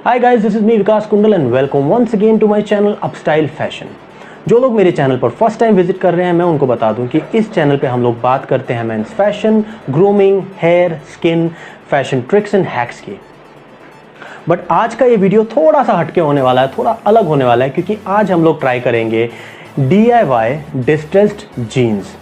Hi guys, this is me Vikas Kundal and welcome once again to my channel UpStyle Fashion. जो लोग मेरे channel पर first time visit कर रहे हैं मैं उनको बता दूं कि इस चैनल पे हम लोग बात करते हैं men's fashion, grooming, hair, skin, fashion tricks and hacks की। बट आज का ये वीडियो थोड़ा सा हटके होने वाला है, थोड़ा अलग होने वाला है, क्योंकि आज हम लोग ट्राई करेंगे DIY डिस्ट्रेस्ड जीन्स।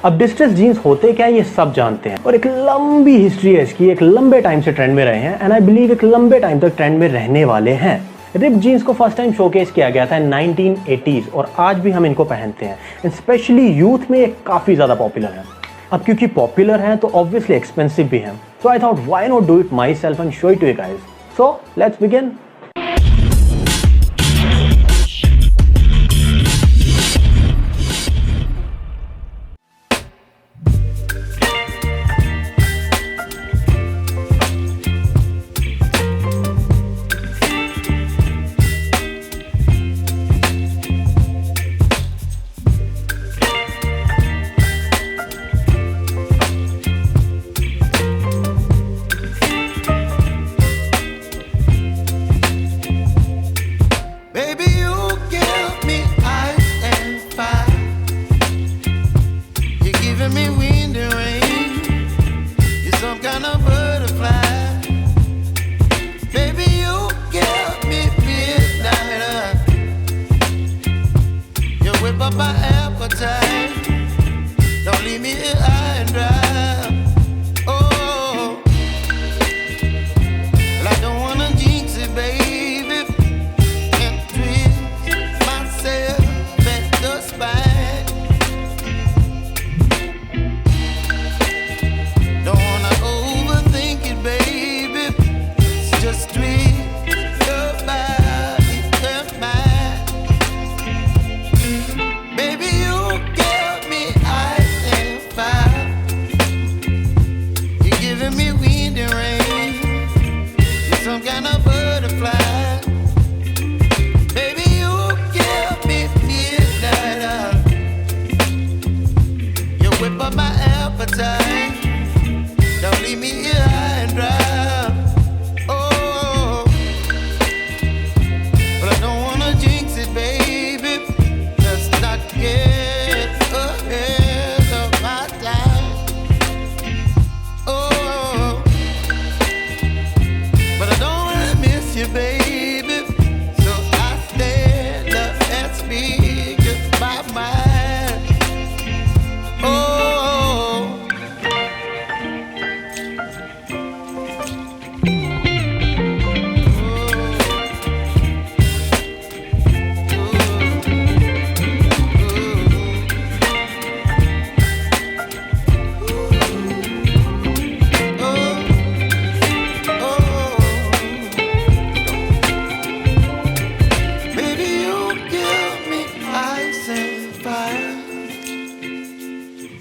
अब डिस्ट्रेस जीन्स होते क्या ये सब जानते हैं और एक लंबी हिस्ट्री है इसकी, एक लंबे टाइम से ट्रेंड में रहे हैं एंड आई बिलीव एक लंबे टाइम तक ट्रेंड में रहने वाले हैं। रिप जीन्स को फर्स्ट टाइम शोकेस किया गया था 1980s और आज भी हम इनको पहनते हैं एंड स्पेशली यूथ में ये काफ़ी ज़्यादा पॉपुलर है। अब क्योंकि पॉपुलर हैं तो ऑब्वियसली एक्सपेंसिव भी हैं, so I thought why not do it myself and show it to you guys. So let's begin.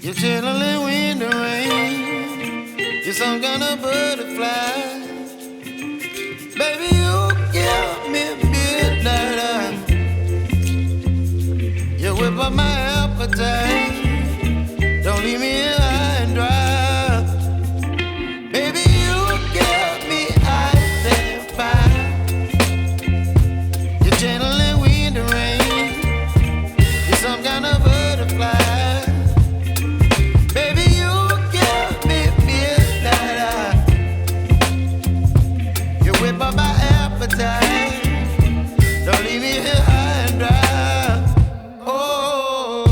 You're chilling in the rain. You're some kind of butterfly. Baby, you give me midnight. You whip up my appetite. Don't leave me here high and dry. Baby, you give me ice and fire. You're channeling wind and rain. You're some kind of butterfly. Don't leave me here high and dry. Oh,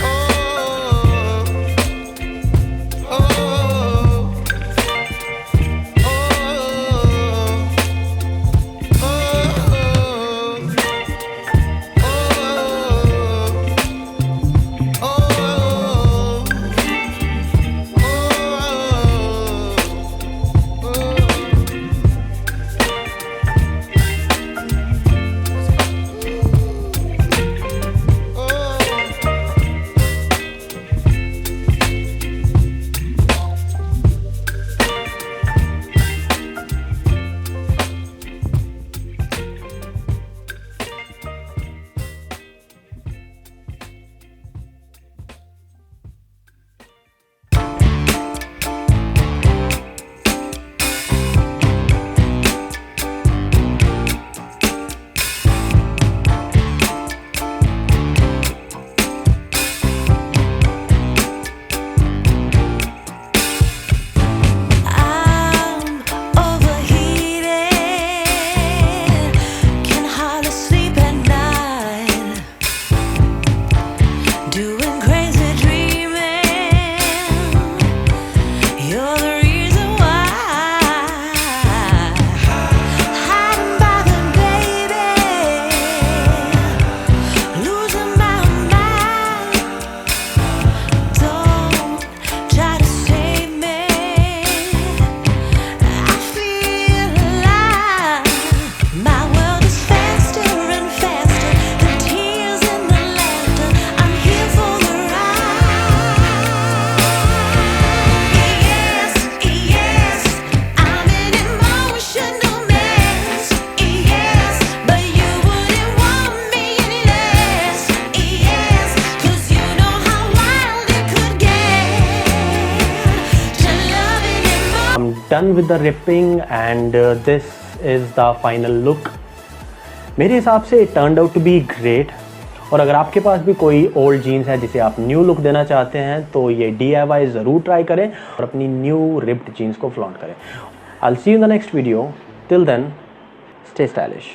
oh, oh, oh, done with the ripping and this is the final look. मेरे हिसाब से it turned out to be great. और अगर आपके पास भी कोई old jeans है जिसे आप न्यू लुक देना चाहते हैं तो ये DIY ज़रूर ट्राई करें और अपनी न्यू रिप्ड जीन्स को फ्लॉन्ट करें. I'll see you in the next video. Till then, stay stylish.